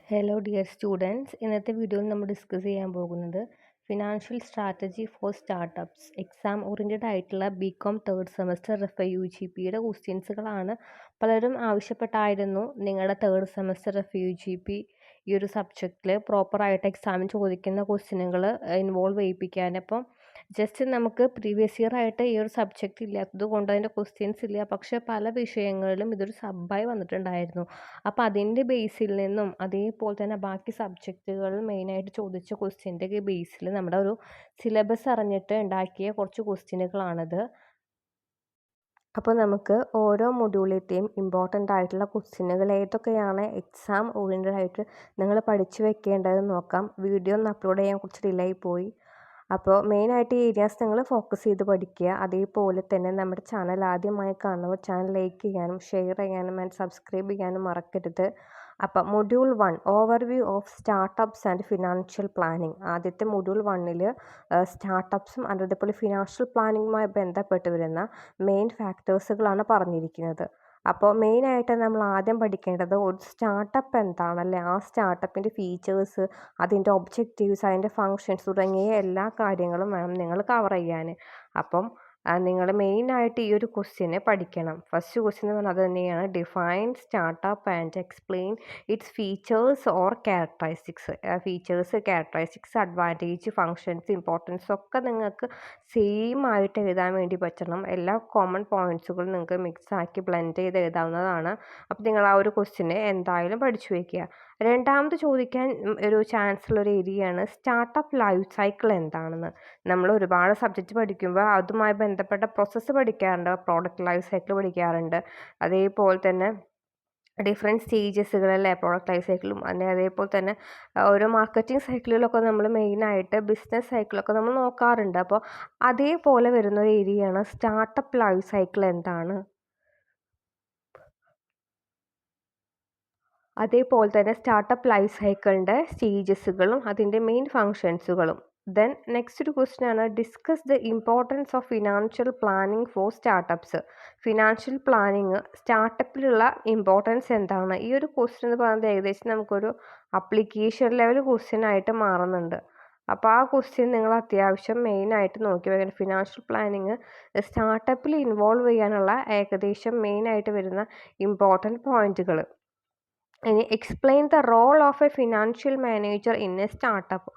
Hello dear students, ഇന്നത്തെ വീഡിയോയിൽ നമ്മൾ ഡിസ്കസ് ചെയ്യാൻ പോകുന്നത് financial strategy four startups exam oriented ആയിട്ടുള്ള ബികോം തേർഡ് സെമസ്റ്റർ FIUGPയുടെ ക്വസ്റ്റ്യൻസുകളാണ്. പലരും ആവശ്യപ്പെട്ടായിരുന്നു നിങ്ങളുടെ തേർഡ് സെമസ്റ്റർ FIUGP ഈ ഒരു സബ്ജക്റ്റിൽ പ്രോപ്പറായിട്ട് എക്സാമിന് ചോദിക്കുന്ന ക്വസ്റ്റ്യനുകൾ ഇൻവോൾവ് ചെയ്യിപ്പിക്കാൻ. അപ്പം ജസ്റ്റ് നമുക്ക് പ്രീവിയസ് ഇയർ ആയിട്ട് ഈ ഒരു സബ്ജക്റ്റ് ഇല്ലാത്തത് കൊണ്ട് അതിൻ്റെ ക്വസ്റ്റ്യൻസ് ഇല്ല, പക്ഷേ പല വിഷയങ്ങളിലും ഇതൊരു സബ്ബായി വന്നിട്ടുണ്ടായിരുന്നു. അപ്പോൾ അതിൻ്റെ ബേസിൽ നിന്നും അതേപോലെ തന്നെ ബാക്കി സബ്ജക്റ്റുകളിൽ മെയിനായിട്ട് ചോദിച്ച ക്വസ്റ്റ്യൻ്റെ ബേസിൽ നമ്മുടെ ഒരു സിലബസ് അറിഞ്ഞിട്ട് ഉണ്ടാക്കിയ കുറച്ച് ക്വസ്റ്റ്യനുകളാണിത്. അപ്പോൾ നമുക്ക് ഓരോ മൊഡ്യൂളിലത്തെയും ഇമ്പോർട്ടൻ്റ് ആയിട്ടുള്ള ക്വസ്റ്റ്യനുകൾ ഏതൊക്കെയാണ് എക്സാം ഓറിയൻറ്റഡ് ആയിട്ട് നിങ്ങൾ പഠിച്ചു വെക്കേണ്ടതെന്ന് നോക്കാം. വീഡിയോ ഒന്ന് അപ്ലോഡ് ചെയ്യാൻ കുറച്ച് ഡിലേ പോയി. അപ്പോൾ മെയിനായിട്ട് ഈ ഏരിയാസ് നിങ്ങൾ ഫോക്കസ് ചെയ്ത് പഠിക്കുക. അതേപോലെ തന്നെ നമ്മുടെ ചാനൽ ആദ്യമായി കാണുന്നവർ ചാനൽ ലൈക്ക് ചെയ്യാനും ഷെയർ ചെയ്യാനും ആൻഡ് സബ്സ്ക്രൈബ് ചെയ്യാനും മറക്കരുത്. അപ്പം module 1 overview of startups and financial planning. ആദ്യത്തെ മൊഡ്യൂൾ 1 സ്റ്റാർട്ടപ്സും അതേപോലെ ഫിനാൻഷ്യൽ പ്ലാനിങ്ങുമായി ബന്ധപ്പെട്ട് വരുന്ന മെയിൻ ഫാക്ടേഴ്സുകളാണ് പറഞ്ഞിരിക്കുന്നത്. അപ്പോൾ മെയിനായിട്ട് നമ്മൾ ആദ്യം പഠിക്കേണ്ടത് ഒരു സ്റ്റാർട്ടപ്പ് എന്താണല്ലേ, ആ സ്റ്റാർട്ടപ്പിൻ്റെ ഫീച്ചേഴ്സ്, അതിൻ്റെ ഒബ്ജക്റ്റീവ്സ്, അതിൻ്റെ ഫങ്ഷൻസ് തുടങ്ങിയ എല്ലാ കാര്യങ്ങളും വേണം നിങ്ങൾ കവർ ചെയ്യാൻ. അപ്പം നിങ്ങൾ മെയിനായിട്ട് ഈ ഒരു ക്വസ്റ്റ്യനെ പഠിക്കണം. ഫസ്റ്റ് ക്വസ്റ്റ്യൻ എന്ന് പറഞ്ഞാൽ അത് തന്നെയാണ്, define startup and explain its features or characteristics. Features, characteristics, advantage, functions, importance ഒക്കെ നിങ്ങൾക്ക് സെയിം ആയിട്ട് എഴുതാൻ വേണ്ടി പറ്റണം. എല്ലാ കോമൺ പോയിൻറ്റ്സുകളും നിങ്ങൾക്ക് മിക്സ് ആക്കി ബ്ലെൻഡ് ചെയ്ത് എഴുതാവുന്നതാണ്. അപ്പോൾ നിങ്ങൾ ആ ഒരു ക്വസ്റ്റ്യനെ എന്തായാലും പഠിച്ചു വയ്ക്കുക. രണ്ടാമത് ചോദിക്കാൻ ഒരു ചാൻസ് ഉള്ള ഒരു ഏരിയയാണ് സ്റ്റാർട്ടപ്പ് ലൈഫ് സൈക്കിൾ എന്താണെന്ന്. നമ്മൾ ഒരുപാട് സബ്ജക്റ്റ് പഠിക്കുമ്പോൾ അതുമായി ബന്ധപ്പെട്ട പ്രോസസ്സ് പഠിക്കാറുണ്ട്, പ്രോഡക്റ്റ് ലൈഫ് സൈക്കിൾ പഠിക്കാറുണ്ട്, അതേപോലെ തന്നെ ഡിഫറെൻറ്റ് സ്റ്റേജസുകളല്ലേ പ്രോഡക്റ്റ് ലൈഫ് സൈക്കിളും, അതേപോലെ തന്നെ ഓരോ മാർക്കറ്റിംഗ് സൈക്കിളുകളൊക്കെ നമ്മൾ മെയിനായിട്ട് ബിസിനസ് സൈക്കിളൊക്കെ നമ്മൾ നോക്കാറുണ്ട്. അപ്പോൾ അതേപോലെ വരുന്ന ഒരു ഏരിയയാണ് സ്റ്റാർട്ടപ്പ് ലൈഫ് സൈക്കിൾ എന്താണ്. അതേപോലെ തന്നെ സ്റ്റാർട്ടപ്പ് ലൈഫ് സൈക്കിളിൻ്റെ സ്റ്റേജസുകളും അതിൻ്റെ മെയിൻ ഫങ്ഷൻസുകളും. ദെൻ നെക്സ്റ്റ് ഒരു ക്വസ്റ്റ്യൻ ആണ്, discuss the importance of financial planning for startups. Financial planning സ്റ്റാർട്ടപ്പിലുള്ള ഇമ്പോർട്ടൻസ് എന്താണ്. ഈ ഒരു ക്വസ്റ്റ്യൻ എന്ന് പറയുന്നത് ഏകദേശം നമുക്കൊരു അപ്ലിക്കേഷൻ ലെവൽ ക്വസ്റ്റ്യൻ ആയിട്ട് മാറുന്നുണ്ട്. അപ്പോൾ ആ ക്വസ്റ്റ്യൻ നിങ്ങൾ അത്യാവശ്യം മെയിനായിട്ട് നോക്കി വെക്കണം. ഫിനാൻഷ്യൽ പ്ലാനിങ് സ്റ്റാർട്ടപ്പിൽ ഇൻവോൾവ് ചെയ്യാനുള്ള ഏകദേശം മെയിനായിട്ട് വരുന്ന ഇമ്പോർട്ടൻറ്റ് പോയിന്റുകൾ. ഇനി explain the role of a financial manager in a startup.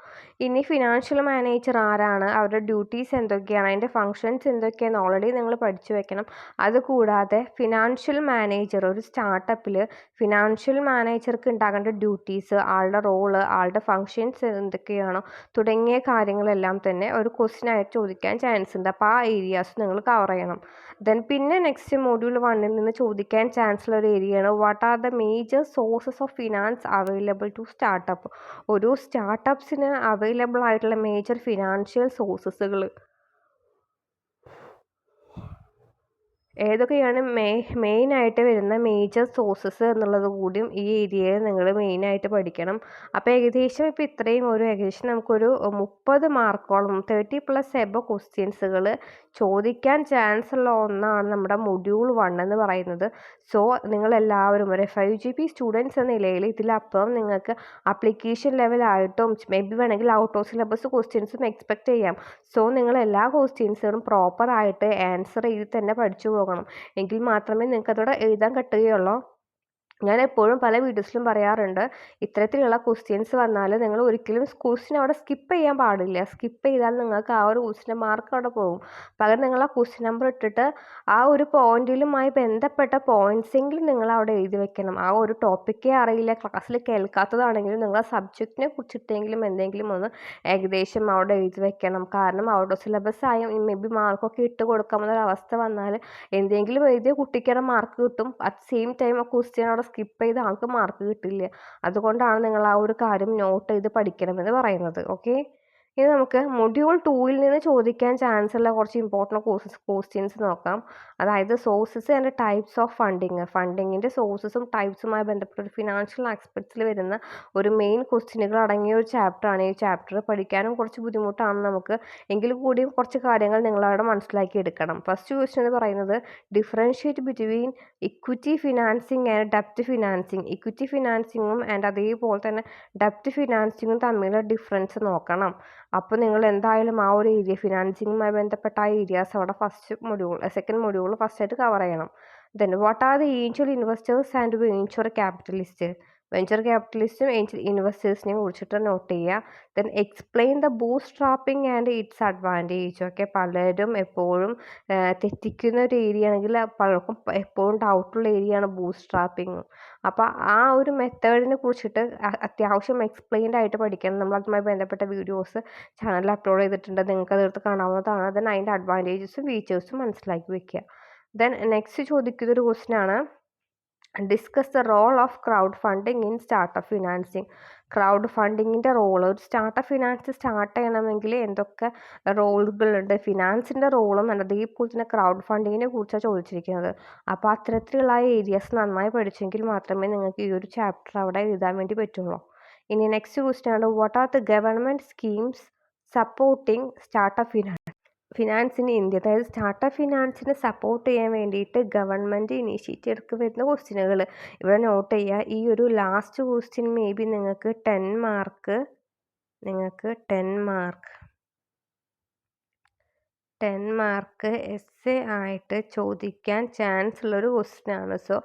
ഇനി ഫിനാൻഷ്യൽ മാനേജർ ആരാണ്, അവരുടെ ഡ്യൂട്ടീസ് എന്തൊക്കെയാണ്, അതിൻ്റെ ഫങ്ഷൻസ് എന്തൊക്കെയാണെന്ന് ഓൾറെഡി നിങ്ങൾ പഠിച്ചു വെക്കണം. അതുകൂടാതെ ഫിനാൻഷ്യൽ മാനേജർ ഒരു സ്റ്റാർട്ടപ്പിൽ ഫിനാൻഷ്യൽ മാനേജർക്ക് ഉണ്ടാകേണ്ട ഡ്യൂട്ടീസ്, ആളുടെ റോള്, ആളുടെ ഫങ്ഷൻസ് എന്തൊക്കെയാണോ തുടങ്ങിയ കാര്യങ്ങളെല്ലാം തന്നെ ഒരു ക്വസ്റ്റ്യൻ ആയിട്ട് ചോദിക്കാൻ ചാൻസ് ഉണ്ട്. അപ്പോൾ ആ ഏരിയാസ് നിങ്ങൾ കവർ ചെയ്യണം. ദെൻ പിന്നെ നെക്സ്റ്റ് മൊഡ്യൂൾ 1 നിന്ന് ചോദിക്കാൻ ചാൻസ് ഉള്ള ഒരു ഏരിയയാണ് what are the major sources of finance available to startup. ഒരു സ്റ്റാർട്ടപ്സിന് അവൈലബിൾ ആയിട്ടുള്ള മേജർ ഫിനാൻഷ്യൽ സോഴ്സസുകൾ ഏതൊക്കെയാണ്, മെയിനായിട്ട് വരുന്ന മേജർ സോഴ്സസ് എന്നുള്ളത് കൂടിയും ഈ ഏരിയയിൽ നിങ്ങൾ മെയിനായിട്ട് പഠിക്കണം. അപ്പോൾ ഏകദേശം ഇപ്പോൾ ഇത്രയും ഏകദേശം നമുക്കൊരു 30 മാർക്കോളം 30+ എബോ ക്വസ്റ്റ്യൻസുകൾ ചോദിക്കാൻ ചാൻസ് ഉള്ള ഒന്നാണ് നമ്മുടെ മൊഡ്യൂൾ 1 എന്ന് പറയുന്നത്. സോ നിങ്ങളെല്ലാവരും ഒരു FIUGP സ്റ്റുഡൻസ് എന്ന നിലയിൽ ഇതിലപ്പുറം നിങ്ങൾക്ക് അപ്ലിക്കേഷൻ ലെവലായിട്ടും മേ ബി വേണമെങ്കിൽ ഔട്ട് ഓഫ് സിലബസ് ക്വസ്റ്റ്യൻസും എക്സ്പെക്റ്റ് ചെയ്യാം. സോ നിങ്ങൾ എല്ലാ ക്വസ്റ്റ്യൻസുകളും പ്രോപ്പറായിട്ട് ആൻസർ ചെയ്ത് തന്നെ പഠിച്ചു പോകണം. എങ്കിൽ മാത്രമേ നിങ്ങൾക്ക് അതോടെ എഴുതാൻ കിട്ടുകയുള്ളൂ. ഞാൻ എപ്പോഴും പല വീഡിയോസിലും പറയാറുണ്ട്, ഇത്തരത്തിലുള്ള ക്വസ്റ്റ്യൻസ് വന്നാൽ നിങ്ങൾ ഒരിക്കലും ക്വസ്റ്റ്യൻ അവിടെ സ്കിപ്പ് ചെയ്യാൻ പാടില്ല. സ്കിപ്പ് ചെയ്താൽ നിങ്ങൾക്ക് ആ ഒരു ക്വസ്റ്റ്യൻ മാർക്ക് അവിടെ പോകും. പകരം നിങ്ങൾ ആ ക്വസ്റ്റ്യൻ നമ്പർ ഇട്ടിട്ട് ആ ഒരു പോയിന്റിലുമായി ബന്ധപ്പെട്ട പോയിന്റ്സെങ്കിലും നിങ്ങൾ അവിടെ എഴുതി വെക്കണം. ആ ഒരു ടോപ്പിക്കേ അറിയില്ല, ക്ലാസ്സിൽ കേൾക്കാത്തതാണെങ്കിലും നിങ്ങൾ ആ സബ്ജക്റ്റിനെ കുറിച്ചിട്ടെങ്കിലും എന്തെങ്കിലും ഒന്ന് ഏകദേശം അവിടെ എഴുതി വെക്കണം. കാരണം ഔട്ട് ഓഫ് സിലബസ് ആയ മേ ബി മാർക്കൊക്കെ ഇട്ട് കൊടുക്കാമെന്നൊരവസ്ഥ വന്നാൽ എന്തെങ്കിലും എഴുതിയ കുട്ടിക്കാണ് മാർക്ക് കിട്ടും, അറ്റ് സെയിം ടൈം ആ ക്വസ്റ്റ്യൻ അവിടെ സ്കിപ്പ് ചെയ്ത ആൾക്ക് മാർക്ക് കിട്ടില്ല. അതുകൊണ്ടാണ് നിങ്ങൾ ആ ഒരു കാര്യം നോട്ട് ചെയ്ത് പഠിക്കണമെന്ന് പറയുന്നത്. ഓക്കെ, ഇനി നമുക്ക് മൊഡ്യൂൾ 2-ൽ നിന്ന് ചോദിക്കാൻ ചാൻസ് ഉള്ള കുറച്ച് ഇമ്പോർട്ടൻറ്റ് ക്വസ്റ്റ്യൻസ് നോക്കാം. അതായത് sources and types of funding. ഫണ്ടിങ്ങിൻ്റെ സോഴ്സസും ടൈപ്സുമായി ബന്ധപ്പെട്ട ഒരു ഫിനാൻഷ്യൽ ആസ്പെക്ട്സിൽ വരുന്ന ഒരു മെയിൻ ക്വസ്റ്റ്യനുകൾ അടങ്ങിയ ഒരു ചാപ്റ്ററാണ് ഈ ചാപ്റ്റർ. പഠിക്കാനും കുറച്ച് ബുദ്ധിമുട്ടാണ് നമുക്ക്. എങ്കിൽ കൂടിയും കുറച്ച് കാര്യങ്ങൾ നിങ്ങളവിടെ മനസ്സിലാക്കി എടുക്കണം. ഫസ്റ്റ് ക്വസ്റ്റ്യൻ എന്ന് പറയുന്നത് differentiate between equity financing and ഡെപ്റ്റ് ഫിനാൻസിങ്. ഇക്വിറ്റി ഫിനാൻസിങ്ങും ആൻഡ് അതേപോലെ തന്നെ ഡെപ്റ്റ് ഫിനാൻസിങ്ങും തമ്മിലുള്ള ഡിഫറൻസ് നോക്കണം. അപ്പോൾ നിങ്ങൾ എന്തായാലും ആ ഒരു ഏരിയ ഫിനാൻസിങ്ങുമായി ബന്ധപ്പെട്ട ആ ഏരിയാസ് അവിടെ സെക്കൻഡ് മൊഡ്യൂൾ ഫസ്റ്റായിട്ട് കവർ ചെയ്യണം. Then what are the angel investors and venture capitalist. Venture ക്യാപിറ്റലിസ്റ്റും ഏഞ്ചൽ ഇൻവെസ്റ്റേഴ്സിനെയും കുറിച്ചിട്ട് നോട്ട് ചെയ്യുക. Then explain the bootstrapping and its advantage. Okay, പലരും എപ്പോഴും തെറ്റിക്കുന്ന ഒരു ഏരിയ ആണെങ്കിൽ പലർക്കും എപ്പോഴും ഡൗട്ടുള്ള ഏരിയയാണ് ബൂസ്റ്റ് ട്രാപ്പിംഗ്. അപ്പോൾ ആ ഒരു മെത്തേഡിനെ കുറിച്ചിട്ട് അത്യാവശ്യം എക്സ്പ്ലെയിൻഡ് ആയിട്ട് പഠിക്കണം. നമ്മൾ അതുമായി ബന്ധപ്പെട്ട വീഡിയോസ് ചാനലിൽ അപ്ലോഡ് ചെയ്തിട്ടുണ്ട്, നിങ്ങൾക്ക് അതെടുത്ത് കാണാവുന്നതാണ്. ദെൻ അതിൻ്റെ അഡ്വാൻറ്റേജസും ഫീച്ചേഴ്സും മനസ്സിലാക്കി വെക്കുക. ദെൻ നെക്സ്റ്റ് ചോദിക്കുന്നൊരു ക്വസ്റ്റ്യൻ ആണ് discuss the role of crowdfunding in startup financing. ക്രൗഡ് ഫണ്ടിങ്ങിൻ്റെ റോൾ, ഒരു സ്റ്റാർട്ടപ്പ് ഫിനാൻസ് സ്റ്റാർട്ട് ചെയ്യണമെങ്കിൽ എന്തൊക്കെ റോളുകളുണ്ട്, ഫിനാൻസിൻ്റെ റോളും അതേപോലെ തന്നെ ക്രൗഡ് ഫണ്ടിങ്ങിനെ കുറിച്ചാണ് ചോദിച്ചിരിക്കുന്നത്. അപ്പോൾ അത്തരത്തിലുള്ള ഏരിയാസ് നന്നായി പഠിച്ചെങ്കിൽ മാത്രമേ നിങ്ങൾക്ക് ഈ ഒരു ചാപ്റ്റർ അവിടെ എഴുതാൻ വേണ്ടി പറ്റുള്ളൂ. ഇനി നെക്സ്റ്റ് ക്വസ്റ്റ്യൻ ആണ് what are the government schemes supporting startup ഫിനാൻസിന് ഇന്ത്യ. അതായത് സ്റ്റാർട്ടപ്പ് ഫിനാൻസിനെ സപ്പോർട്ട് ചെയ്യാൻ വേണ്ടിയിട്ട് ഗവൺമെൻറ് ഇനീഷ്യേറ്റീവ് എടുത്ത് വരുന്ന ക്വസ്റ്റ്യനുകൾ ഇവിടെ നോട്ട് ചെയ്യുക. ഈ ഒരു ലാസ്റ്റ് ക്വസ്റ്റ്യൻ മേ ബി നിങ്ങൾക്ക് 10 മാർക്ക് എസ് എ ആയിട്ട് ചോദിക്കാൻ ചാൻസ് ഉള്ളൊരു ക്വസ്റ്റ്യനാണ്. സോ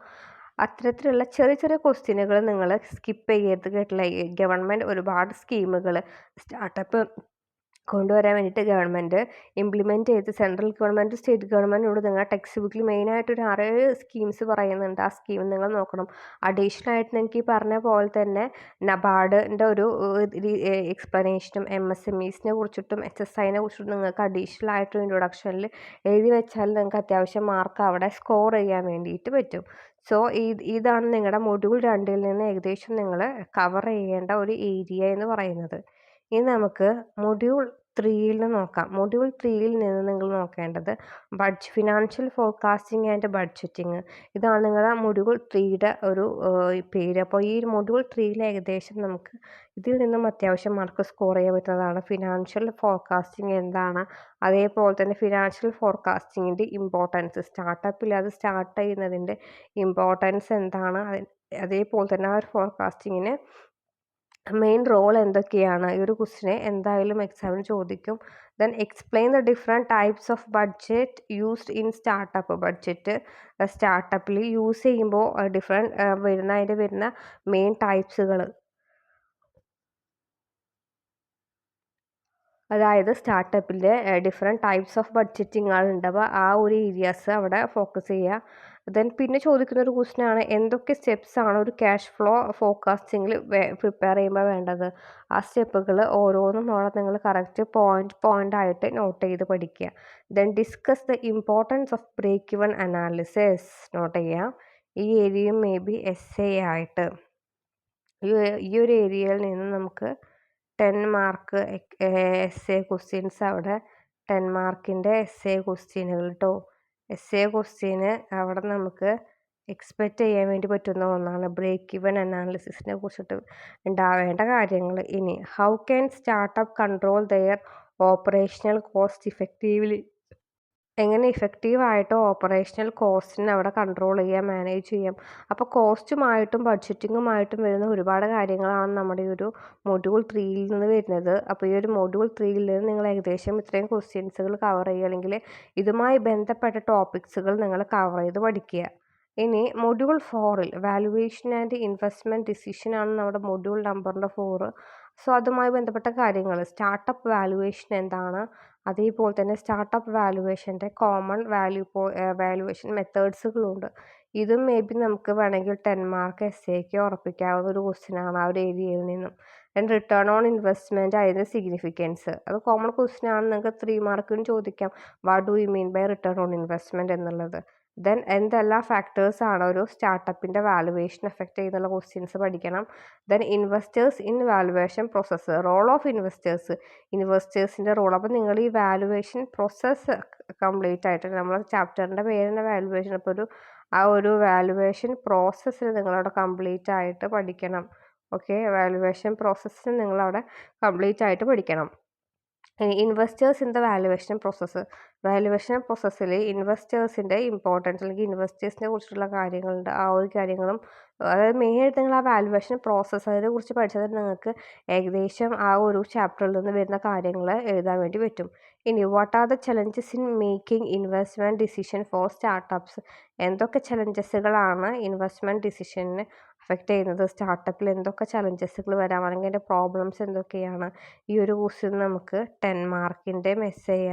അത്തരത്തിലുള്ള ചെറിയ ചെറിയ ക്വസ്റ്റ്യനുകൾ നിങ്ങൾ സ്കിപ്പ് ചെയ്യരുത് കേട്ടില്ല. ഗവൺമെൻറ് ഒരുപാട് സ്കീമുകൾ സ്റ്റാർട്ടപ്പ് കൊണ്ടുവരാൻ വേണ്ടിയിട്ട് ഗവൺമെൻറ് ഇംപ്ലിമെൻറ്റ് ചെയ്ത് സെൻട്രൽ ഗവൺമെൻറ് സ്റ്റേറ്റ് ഗവൺമെൻറ്റിനോട് നിങ്ങൾ ടെക്സ്റ്റ് ബുക്കിൽ മെയിനായിട്ട് ഒരു 6 സ്കീംസ് പറയുന്നുണ്ട്. ആ സ്കീം നിങ്ങൾ നോക്കണം. അഡീഷണൽ ആയിട്ട് നിങ്ങൾക്ക് ഈ പറഞ്ഞ പോലെ തന്നെ നബാർഡിൻ്റെ ഒരു എക്സ്പ്ലനേഷനും MSMEസിനെ കുറിച്ചിട്ടും HSIനെ കുറിച്ചിട്ടും നിങ്ങൾക്ക് അഡീഷണൽ ആയിട്ടൊരു ഇൻട്രൊഡക്ഷനിൽ എഴുതി വെച്ചാൽ നിങ്ങൾക്ക് അത്യാവശ്യം മാർക്ക് അവിടെ സ്കോർ ചെയ്യാൻ വേണ്ടിയിട്ട് പറ്റും. സോ ഇതാണ് നിങ്ങളുടെ മൊഡ്യൂൾ 2-ൽ നിന്ന് ഏകദേശം നിങ്ങൾ കവർ ചെയ്യേണ്ട ഒരു ഏരിയ എന്ന് പറയുന്നത്. ഇനി നമുക്ക് മൊഡ്യൂൾ 3-ൽ നോക്കാം. മൊഡ്യൂൾ 3-ൽ നിന്ന് നിങ്ങൾ നോക്കേണ്ടത് ഫിനാൻഷ്യൽ ഫോർകാസ്റ്റിംഗ് ആൻഡ് ബഡ്ജറ്റിംഗ്. ഇതാണ് നിങ്ങളുടെ മൊഡ്യൂൾ 3-യുടെ ഒരു പേര്. അപ്പോൾ ഈ മൊഡ്യൂൾ 3-ൽ ഏകദേശം നമുക്ക് ഇതിൽ നിന്നും അത്യാവശ്യം മാർക്ക് സ്കോർ ചെയ്യാൻ പറ്റുന്നതാണ്. ഫിനാൻഷ്യൽ ഫോർകാസ്റ്റിംഗ് എന്താണ്, അതേപോലെ തന്നെ ഫിനാൻഷ്യൽ ഫോർകാസ്റ്റിങ്ങിൻ്റെ ഇമ്പോർട്ടൻസ്, സ്റ്റാർട്ടപ്പിൽ അത് സ്റ്റാർട്ട് ചെയ്യുന്നതിൻ്റെ ഇമ്പോർട്ടൻസ് എന്താണ്, അതേപോലെ തന്നെ ആ ഒരു ഫോർകാസ്റ്റിങ്ങിന് മെയിൻ റോൾ എന്തൊക്കെയാണ്. ഈ ഒരു ക്വസ്റ്റിനെ എന്തായാലും എക്സാമിന് ചോദിക്കും. Then explain the different types of budget used in startup. Budget സ്റ്റാർട്ടപ്പിൽ യൂസ് ചെയ്യുമ്പോൾ അതിൻ്റെ വരുന്ന മെയിൻ ടൈപ്സുകൾ, അതായത് സ്റ്റാർട്ടപ്പിൻ്റെ ഡിഫറെൻറ്റ് ടൈപ്സ് ഓഫ് ബഡ്ജറ്റിങ്ങുകളുണ്ട്. അപ്പോൾ ആ ഒരു ഏരിയാസ് അവിടെ ഫോക്കസ് ചെയ്യുക. ദെൻ പിന്നെ ചോദിക്കുന്ന ഒരു ക്വസ്റ്റ്യൻ ആണ് എന്തൊക്കെ സ്റ്റെപ്സ് ആണ് ഒരു ക്യാഷ് ഫ്ലോ ഫോർകാസ്റ്റിങ്ങിൽ പ്രിപ്പയർ ചെയ്യുമ്പോൾ വേണ്ടത്. ആ സ്റ്റെപ്പുകൾ ഓരോന്നും അവിടെ നിങ്ങൾ കറക്റ്റ് പോയിൻ്റ് ആയിട്ട് നോട്ട് ചെയ്ത് പഠിക്കുക. Then discuss the importance of break even analysis note ചെയ്യുക. ഈ ഏരിയയും മേ ബി എസ് എ ആയിട്ട് ഈ ഒരു ഏരിയയിൽ നിന്ന് നമുക്ക് 10 മാർക്ക് എസ് എ ക്വസ്റ്റ്യൻസ് അവിടെ 10 മാർക്കിൻ്റെ എസ് എ ക്വസ്റ്റ്യനുകൾ കേട്ടോ. എസ് എ ക്വസ്റ്റ്യന് അവിടെ നമുക്ക് എക്സ്പെക്റ്റ് ചെയ്യാൻ വേണ്ടി പറ്റുന്ന ഒന്നാണ് ബ്രേക്ക് ഇവൻ അനാലിസിസിനെ കുറിച്ചിട്ട് ഉണ്ടാവേണ്ട കാര്യങ്ങൾ. ഇനി how can startup control their operational cost effectively. എങ്ങനെ ഇഫക്റ്റീവായിട്ട് ഓപ്പറേഷണൽ കോസ്റ്റിനെ അവിടെ കൺട്രോൾ ചെയ്യാം, മാനേജ് ചെയ്യാം. അപ്പോൾ കോസ്റ്റുമായിട്ടും ബഡ്ജറ്റിങ്ങുമായിട്ടും വരുന്ന ഒരുപാട് കാര്യങ്ങളാണ് നമ്മുടെ ഈ ഒരു മൊഡ്യൂൾ 3-ൽ നിന്ന് വരുന്നത്. അപ്പോൾ ഈ ഒരു മൊഡ്യൂൾ 3-ൽ നിന്ന് നിങ്ങൾ ഏകദേശം ഇത്രയും ക്വസ്റ്റ്യൻസുകൾ കവർ ചെയ്യുക, അല്ലെങ്കിൽ ഇതുമായി ബന്ധപ്പെട്ട ടോപ്പിക്സുകൾ നിങ്ങൾ കവർ ചെയ്ത് പഠിക്കുക. ഇനി മൊഡ്യൂൾ 4-ൽ വാല്യുവേഷൻ ആൻഡ് ഇൻവെസ്റ്റ്മെൻറ്റ് ഡിസിഷൻ ആണ് നമ്മുടെ മൊഡ്യൂൾ നമ്പറിൻ്റെ 4. സോ അതുമായി ബന്ധപ്പെട്ട കാര്യങ്ങൾ, സ്റ്റാർട്ടപ്പ് വാല്യുവേഷൻ എന്താണ്, അതേപോലെ തന്നെ സ്റ്റാർട്ടപ്പ് വാല്യുവേഷൻ്റെ കോമൺ വാല്യുവേഷൻ മെത്തേഡ്സുകളുണ്ട്. ഇതും മേ ബി നമുക്ക് വേണമെങ്കിൽ 10 മാർക്ക് എസ് എക്ക് ഉറപ്പിക്കാവുന്ന ഒരു ക്വസ്റ്റ്യനാണ് ആ ഒരു ഏരിയയിൽ നിന്നും. ദെൻ റിട്ടേൺ ഓൺ ഇൻവെസ്റ്റ്മെൻറ്റ് അതിൻ്റെ സിഗ്നിഫിക്കൻസ്, അത് കോമൺ ക്വസ്റ്റ്യനാണ്, നിങ്ങൾക്ക് 3 മാർക്കിന് ചോദിക്കാം. What do you mean by return on investment എന്നുള്ളത്. ദെൻ എന്തെല്ലാം ഫാക്ടേഴ്സാണ് ഒരു സ്റ്റാർട്ടപ്പിൻ്റെ വാലുവേഷൻ എഫക്റ്റ് ചെയ്യുന്നുള്ള ക്വസ്റ്റ്യൻസ് പഠിക്കണം. Then investors in valuation process, role of ഇൻവെസ്റ്റേഴ്സിൻ്റെ റോൾ. അപ്പോൾ നിങ്ങൾ ഈ വാലുവേഷൻ പ്രോസസ്സ് കംപ്ലീറ്റ് ആയിട്ട് നമ്മളെ ചാപ്റ്ററിൻ്റെ പേര് തന്നെ വാലുവേഷൻ, അപ്പോൾ ഒരു വാലുവേഷൻ പ്രോസസ്സിൽ നിങ്ങളവിടെ കംപ്ലീറ്റ് ആയിട്ട് പഠിക്കണം. ഓക്കെ, വാലുവേഷൻ പ്രോസസ്സ് നിങ്ങളവിടെ കംപ്ലീറ്റ് ആയിട്ട് പഠിക്കണം. ഇനി ഇൻവെസ്റ്റേഴ്സ് ഇൻ ദ വാലുവേഷൻ പ്രോസസ്സിൽ ഇൻവെസ്റ്റേഴ്സിൻ്റെ ഇമ്പോർട്ടൻസ് അല്ലെങ്കിൽ ഇൻവെസ്റ്റേഴ്സിനെ കുറിച്ചുള്ള കാര്യങ്ങളുണ്ട്. ആ ഒരു കാര്യങ്ങളും, അതായത് മെയിനായിട്ട് നിങ്ങൾ ആ വാലുവേഷൻ പ്രോസസ്സ് അതിനെക്കുറിച്ച് പഠിച്ചാൽ നിങ്ങൾക്ക് ഏകദേശം ആ ഒരു ചാപ്റ്ററിൽ നിന്ന് വരുന്ന കാര്യങ്ങൾ എഴുതാൻ വേണ്ടി പറ്റും. ഇനി what are the challenges in making investment decision four startups? എന്തൊക്കെ ചലഞ്ചസുകളാണ് ഇൻവെസ്റ്റ്മെൻറ്റ് ഡിസിഷനെ അഫക്റ്റ് ചെയ്യുന്നത്? സ്റ്റാർട്ടപ്പിൽ എന്തൊക്കെ ചലഞ്ചസുകൾ വരാം, അല്ലെങ്കിൽ അതിൻ്റെ പ്രോബ്ലംസ് എന്തൊക്കെയാണ്? ഈ ഒരു ക്വസ്റ്റ്യൻ നമുക്ക് 10 മാർക്കിൻ്റെ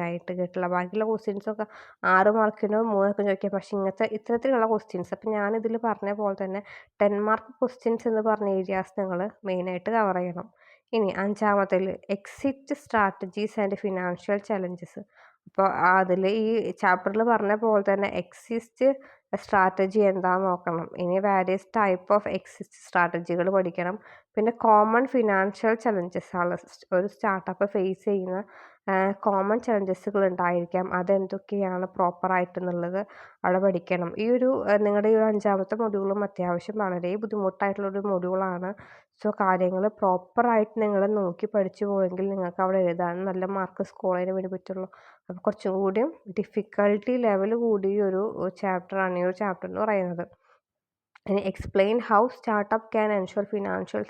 ആയിട്ട് കിട്ടില്ല. ബാക്കിയുള്ള ക്വസ്റ്റ്യൻസൊക്കെ 6 മാർക്കിനോ 3 മാർക്കിനോ ചോദിക്കാം. പക്ഷേ ഇത്തരത്തിലുള്ള ക്വസ്റ്റ്യൻസ്, അപ്പോൾ ഞാനിതിൽ പറഞ്ഞ പോലെ തന്നെ 10 മാർക്ക് ക്വസ്റ്റ്യൻസ് എന്ന് പറഞ്ഞ ഏരിയാസ് നിങ്ങൾ മെയിനായിട്ട് കവർ ചെയ്യണം. ഇനി 5-മത്തേൽ exit strategies and financial challenges. അപ്പോൾ അതിൽ ഈ ചാപ്റ്ററിൽ പറഞ്ഞ പോലെ തന്നെ എക്സിസ്റ്റ് സ്ട്രാറ്റജി എന്താണെന്ന് നോക്കണം. ഇനി വാരിയസ് ടൈപ്പ് ഓഫ് എക്സിസ്റ്റ് സ്ട്രാറ്റജികൾ പഠിക്കണം. പിന്നെ കോമൺ ഫിനാൻഷ്യൽ ചലഞ്ചസ് ആണ് ഒരു സ്റ്റാർട്ടപ്പ് ഫേസ് ചെയ്യുന്ന കോമൺ ചലഞ്ചസുകൾ ഉണ്ടായിരിക്കാം. അതെന്തൊക്കെയാണ് പ്രോപ്പറായിട്ടെന്നുള്ളത് അവിടെ പഠിക്കണം. നിങ്ങളുടെ ഈ 5-മത്തെ മൊഡ്യൂളും അത്യാവശ്യം വളരെ ബുദ്ധിമുട്ടായിട്ടുള്ളൊരു മൊഡ്യൂളാണ്. സോ കാര്യങ്ങൾ പ്രോപ്പറായിട്ട് നിങ്ങൾ നോക്കി പഠിച്ചു പോയെങ്കിൽ നിങ്ങൾക്ക് അവിടെ എഴുതാനും നല്ല മാർക്ക് സ്കോർ ചെയ്യാൻ വേണ്ടി പറ്റുള്ളൂ. അപ്പോൾ കുറച്ചും കൂടിയും ഡിഫിക്കൽട്ടി ലെവൽ കൂടിയൊരു ചാപ്റ്ററാണ് ഈ ഒരു ചാപ്റ്റർ എന്ന് പറയുന്നത്. ഇനി explain how startup can ensure financial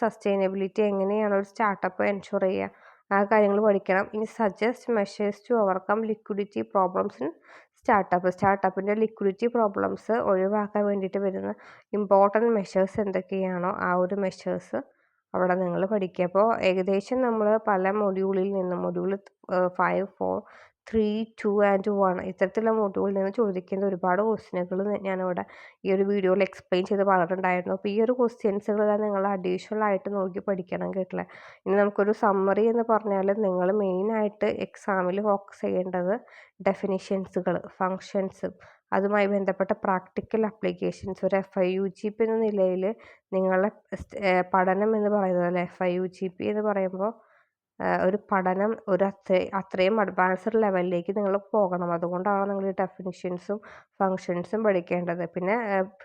sustainability എങ്ങനെയാണ് ഒരു സ്റ്റാർട്ടപ്പ് എൻഷുർ ചെയ്യുക, ആ കാര്യങ്ങൾ പഠിക്കണം. ഇനി suggest measures to overcome liquidity problems in സ്റ്റാർട്ടപ്പിൻ്റെ ലിക്വിഡിറ്റി പ്രോബ്ലംസ് ഒഴിവാക്കാൻ വേണ്ടിയിട്ട് വരുന്ന ഇമ്പോർട്ടൻറ്റ് മെഷേഴ്സ് എന്തൊക്കെയാണോ ആ ഒരു മെഷേഴ്സ് അവിടെ നിങ്ങൾ പഠിക്കുക. അപ്പോൾ ഏകദേശം നമ്മൾ പല മൊഡ്യൂളിൽ നിന്ന് മൊഡ്യൂൾ 5, 4, 3, 2 and 1 ഇത്തരത്തിലുള്ള മൊഡ്യൂളിൽ നിന്ന് ചോദിക്കുന്ന ഒരുപാട് ക്വസ്റ്റ്യനുകൾ ഞാനിവിടെ ഈ ഒരു വീഡിയോയിൽ എക്സ്പ്ലെയിൻ ചെയ്ത് പറഞ്ഞിട്ടുണ്ടായിരുന്നു. അപ്പോൾ ഈ ഒരു ക്വസ്റ്റ്യൻസുകളെല്ലാം നിങ്ങൾ അഡീഷണൽ ആയിട്ട് നോക്കി പഠിക്കണം കേട്ടില്ലേ. ഇനി നമുക്കൊരു സമ്മറി എന്ന് പറഞ്ഞാൽ നിങ്ങൾ മെയിനായിട്ട് എക്സാമിൽ ഫോക്കസ് ചെയ്യേണ്ടത് ഡെഫിനിഷൻസുകൾ, ഫങ്ഷൻസ്, അതുമായി ബന്ധപ്പെട്ട പ്രാക്ടിക്കൽ അപ്ലിക്കേഷൻസ്. ഒരു FIUGP എന്ന നിലയിൽ നിങ്ങളുടെ പഠനം എന്ന് പറയുന്നത്, അല്ലേ, FIUGP എന്ന് പറയുമ്പോൾ ഒരു പഠനം അത്രയും അഡ്വാൻസ്ഡ് ലെവലിലേക്ക് നിങ്ങൾ പോകണം. അതുകൊണ്ടാണ് നിങ്ങൾ ഈ ഡെഫിനിഷൻസും ഫങ്ഷൻസും പഠിക്കേണ്ടത്. പിന്നെ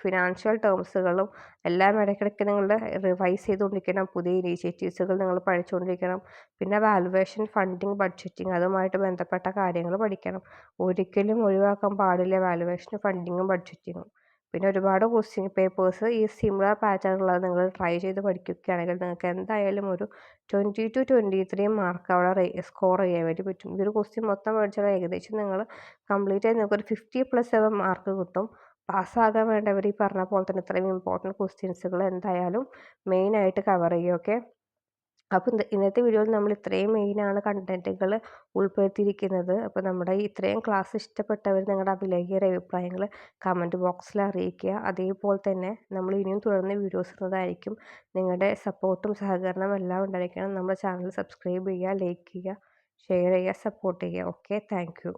ഫിനാൻഷ്യൽ ടേംസുകളും എല്ലാം ഇടയ്ക്കിടയ്ക്ക് നിങ്ങൾ റിവൈസ് ചെയ്തുകൊണ്ടിരിക്കണം. പുതിയ ഇനീഷ്യേറ്റീവ്സുകൾ നിങ്ങൾ പഠിച്ചുകൊണ്ടിരിക്കണം. പിന്നെ വാലുവേഷൻ, ഫണ്ടിങ്, ബഡ്ജറ്റിങ് അതുമായിട്ട് ബന്ധപ്പെട്ട കാര്യങ്ങൾ പഠിക്കണം. ഒരിക്കലും ഒഴിവാക്കാൻ പാടില്ല വാലുവേഷനും ഫണ്ടിങ്ങും ബഡ്ജറ്റിങ്ങും. പിന്നെ ഒരുപാട് ക്വസ്റ്റ്യൻ പേപ്പേഴ്സ് ഈ സിമിലർ പാറ്റേണുള്ളത് നിങ്ങൾ ട്രൈ ചെയ്ത് പഠിക്കുകയാണെങ്കിൽ നിങ്ങൾക്ക് എന്തായാലും ഒരു 20 to 23 മാർക്ക് അവിടെ സ്കോർ ചെയ്യാൻ വേണ്ടി പറ്റും. ഈ ഒരു ക്വസ്റ്റ്യൻ മൊത്തം പഠിച്ചാൽ ഏകദേശം നിങ്ങൾ കംപ്ലീറ്റ് ആയി നിങ്ങൾക്ക് ഒരു 50+ മാർക്ക് കിട്ടും. പാസ്സാകാൻ വേണ്ടവർ ഈ പറഞ്ഞ പോലെ തന്നെ ഇത്രയും ഇമ്പോർട്ടൻറ്റ് ക്വസ്റ്റ്യൻസുകൾ എന്തായാലും മെയിനായിട്ട് കവർ ചെയ്യും. ഓക്കെ, അപ്പോൾ ഇന്നത്തെ വീഡിയോയിൽ നമ്മൾ ഇത്രയും മെയിനാണ് കണ്ടൻറ്റുകൾ ഉൾപ്പെടുത്തിയിരിക്കുന്നത്. അപ്പോൾ നമ്മുടെ ഇത്രയും ക്ലാസ് ഇഷ്ടപ്പെട്ടവർ നിങ്ങളുടെ വിലയേറിയ അഭിപ്രായങ്ങൾ കമൻറ്റ് ബോക്സിൽ അറിയിക്കുക. അതേപോലെ തന്നെ നമ്മൾ ഇനിയും തുടർന്ന് വീഡിയോസ് ഇടുന്നതായിരിക്കും. നിങ്ങളുടെ സപ്പോർട്ടും സഹകരണവും എല്ലാം ഉണ്ടായിരിക്കണം. നമ്മുടെ ചാനൽ സബ്സ്ക്രൈബ് ചെയ്യുക, ലൈക്ക് ചെയ്യുക, ഷെയർ ചെയ്യുക, സപ്പോർട്ട് ചെയ്യുക. Okay, thank you.